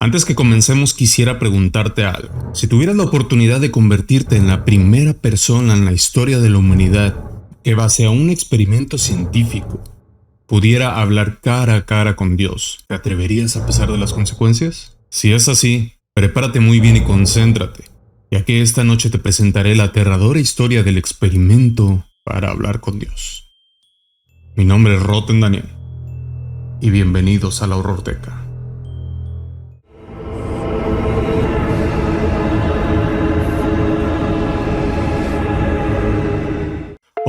Antes que comencemos, quisiera preguntarte algo. Si tuvieras la oportunidad de convertirte en la primera persona en la historia de la humanidad que, base a un experimento científico, pudiera hablar cara a cara con Dios, ¿te atreverías a pesar de las consecuencias? Si es así, prepárate muy bien y concéntrate, ya que esta noche te presentaré la aterradora historia del experimento para hablar con Dios. Mi nombre es Roten Daniel, y bienvenidos a la Horrorteca.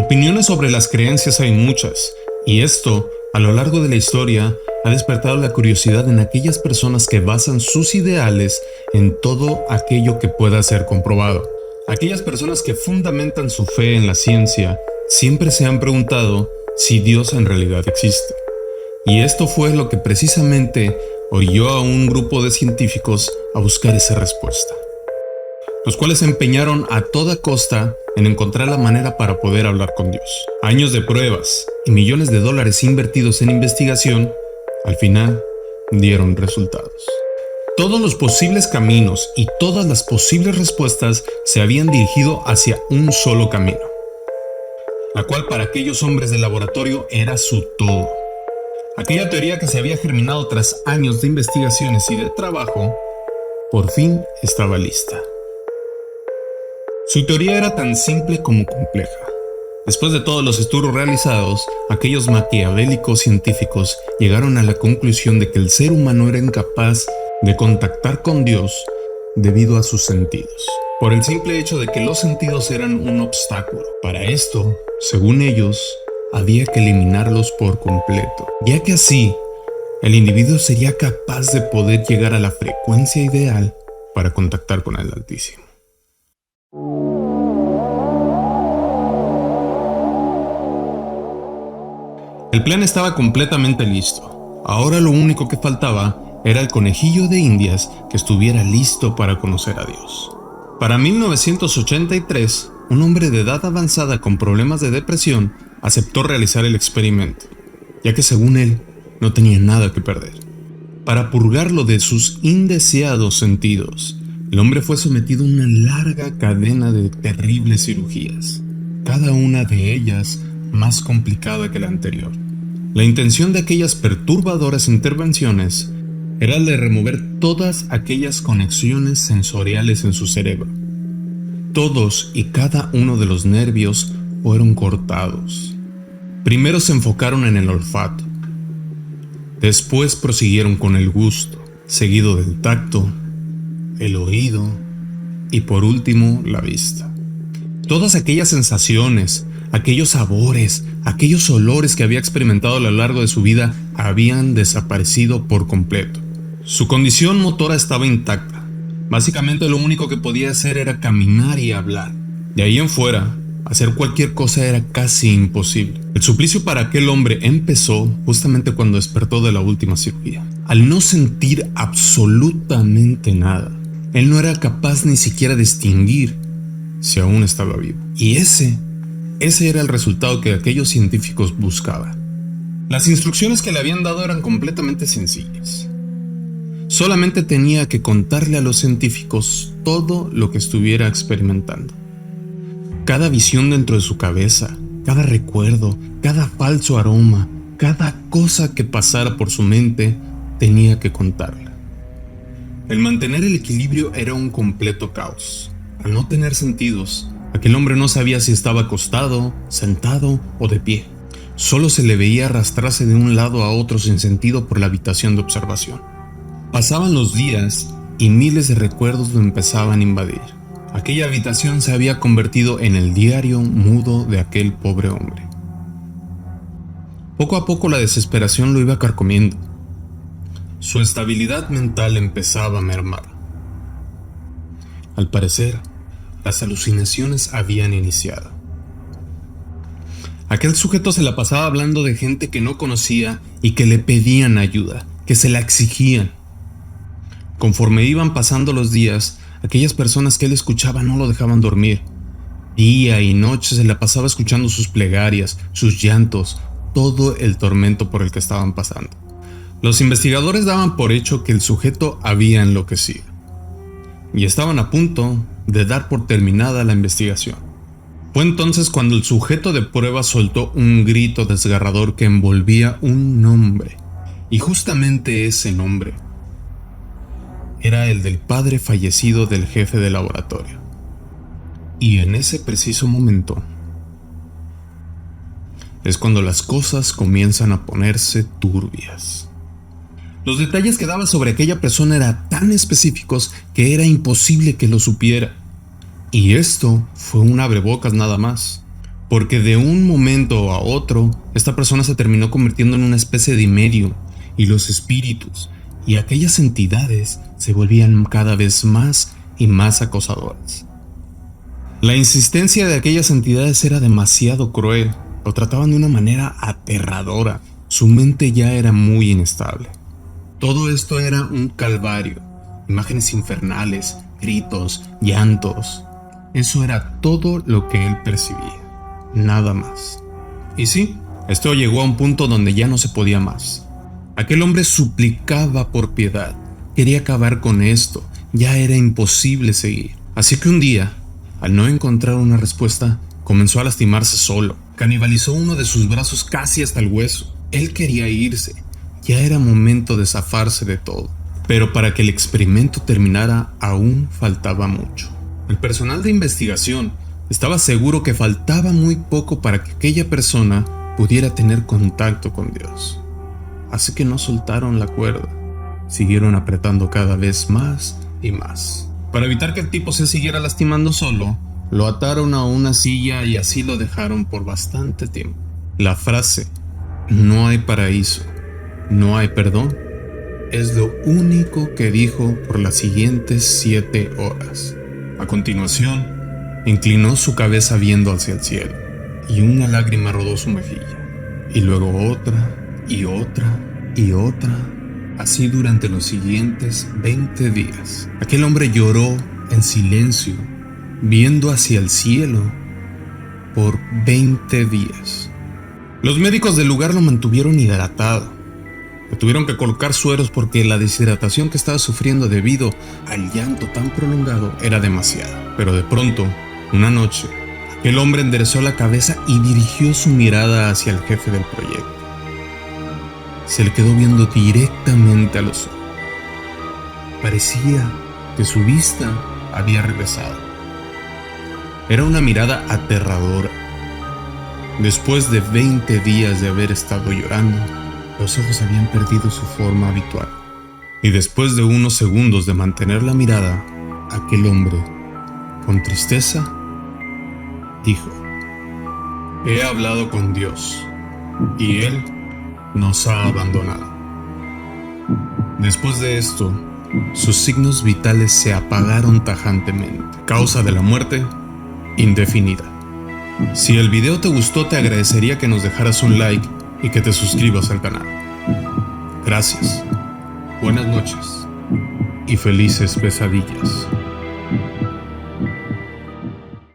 Opiniones sobre las creencias hay muchas, y esto, a lo largo de la historia, ha despertado la curiosidad en aquellas personas que basan sus ideales en todo aquello que pueda ser comprobado. Aquellas personas que fundamentan su fe en la ciencia siempre se han preguntado si Dios en realidad existe. Y esto fue lo que precisamente orilló a un grupo de científicos a buscar esa respuesta, los cuales se empeñaron a toda costa en encontrar la manera para poder hablar con Dios. Años de pruebas y millones de dólares invertidos en investigación, al final dieron resultados. Todos los posibles caminos y todas las posibles respuestas se habían dirigido hacia un solo camino, la cual para aquellos hombres de laboratorio era su todo. Aquella teoría que se había germinado tras años de investigaciones y de trabajo, por fin estaba lista. Su teoría era tan simple como compleja. Después de todos los estudios realizados, aquellos maquiavélicos científicos llegaron a la conclusión de que el ser humano era incapaz de contactar con Dios debido a sus sentidos, por el simple hecho de que los sentidos eran un obstáculo. Para esto, según ellos, había que eliminarlos por completo, ya que así, el individuo sería capaz de poder llegar a la frecuencia ideal para contactar con el Altísimo. El plan estaba completamente listo. Ahora lo único que faltaba era el conejillo de Indias que estuviera listo para conocer a Dios. Para 1983, un hombre de edad avanzada con problemas de depresión aceptó realizar el experimento, ya que según él no tenía nada que perder. Para purgarlo de sus indeseados sentidos, el hombre fue sometido a una larga cadena de terribles cirugías, cada una de ellas más complicada que la anterior. La intención de aquellas perturbadoras intervenciones era la de remover todas aquellas conexiones sensoriales en su cerebro. Todos y cada uno de los nervios fueron cortados. Primero se enfocaron en el olfato, después prosiguieron con el gusto, seguido del tacto, el oído y por último la vista. Todas aquellas sensaciones, aquellos sabores, aquellos olores que había experimentado a lo largo de su vida habían desaparecido por completo. Su condición motora estaba intacta. Básicamente lo único que podía hacer era caminar y hablar. De ahí en fuera, hacer cualquier cosa era casi imposible. El suplicio para aquel hombre empezó justamente cuando despertó de la última cirugía. Al no sentir absolutamente nada, él no era capaz ni siquiera de distinguir si aún estaba vivo. Y ese era el resultado que aquellos científicos buscaban. Las instrucciones que le habían dado eran completamente sencillas. Solamente tenía que contarle a los científicos todo lo que estuviera experimentando. Cada visión dentro de su cabeza, cada recuerdo, cada falso aroma, cada cosa que pasara por su mente, tenía que contarla. El mantener el equilibrio era un completo caos. Al no tener sentidos, aquel hombre no sabía si estaba acostado, sentado o de pie. Solo se le veía arrastrarse de un lado a otro sin sentido por la habitación de observación. Pasaban los días y miles de recuerdos lo empezaban a invadir. Aquella habitación se había convertido en el diario mudo de aquel pobre hombre. Poco a poco la desesperación lo iba carcomiendo. Su estabilidad mental empezaba a mermar. Al parecer, las alucinaciones habían iniciado. Aquel sujeto se la pasaba hablando de gente que no conocía y que le pedían ayuda, que se la exigían. Conforme iban pasando los días, aquellas personas que él escuchaba no lo dejaban dormir. Día y noche se la pasaba escuchando sus plegarias, sus llantos, todo el tormento por el que estaban pasando. Los investigadores daban por hecho que el sujeto había enloquecido y estaban a punto de dar por terminada la investigación. Fue entonces cuando el sujeto de prueba soltó un grito desgarrador que envolvía un nombre, y justamente ese nombre era el del padre fallecido del jefe de laboratorio. Y en ese preciso momento es cuando las cosas comienzan a ponerse turbias. Los detalles que daba sobre aquella persona eran tan específicos que era imposible que lo supiera. Y esto fue un abrebocas nada más, porque de un momento a otro, esta persona se terminó convirtiendo en una especie de medium, y los espíritus y aquellas entidades se volvían cada vez más y más acosadoras. La insistencia de aquellas entidades era demasiado cruel, lo trataban de una manera aterradora, su mente ya era muy inestable. Todo esto era un calvario, imágenes infernales, gritos, llantos. Eso era todo lo que él percibía, nada más. Y sí, esto llegó a un punto donde ya no se podía más. Aquel hombre suplicaba por piedad, quería acabar con esto, ya era imposible seguir. Así que un día, al no encontrar una respuesta, comenzó a lastimarse solo. Canibalizó uno de sus brazos casi hasta el hueso. Él quería irse, ya era momento de zafarse de todo. Pero para que el experimento terminara, aún faltaba mucho. El personal de investigación estaba seguro que faltaba muy poco para que aquella persona pudiera tener contacto con Dios. Así que no soltaron la cuerda, siguieron apretando cada vez más y más. Para evitar que el tipo se siguiera lastimando solo, lo ataron a una silla y así lo dejaron por bastante tiempo. La frase, no hay paraíso, no hay perdón, es lo único que dijo por las siguientes 7 horas. A continuación, inclinó su cabeza viendo hacia el cielo, y una lágrima rodó su mejilla, y luego otra, y otra, y otra, así durante los siguientes 20 días. Aquel hombre lloró en silencio, viendo hacia el cielo, por 20 días. Los médicos del lugar lo mantuvieron hidratado. Le tuvieron que colocar sueros porque la deshidratación que estaba sufriendo debido al llanto tan prolongado era demasiada. Pero de pronto, una noche, aquel hombre enderezó la cabeza y dirigió su mirada hacia el jefe del proyecto. Se le quedó viendo directamente a los ojos. Parecía que su vista había regresado. Era una mirada aterradora. Después de 20 días de haber estado llorando, los ojos habían perdido su forma habitual. Y después de unos segundos de mantener la mirada, aquel hombre, con tristeza, dijo: he hablado con Dios, y Él nos ha abandonado. Después de esto, sus signos vitales se apagaron tajantemente, causa de la muerte indefinida. Si el video te gustó, te agradecería que nos dejaras un like y que te suscribas al canal. Gracias, buenas noches y felices pesadillas.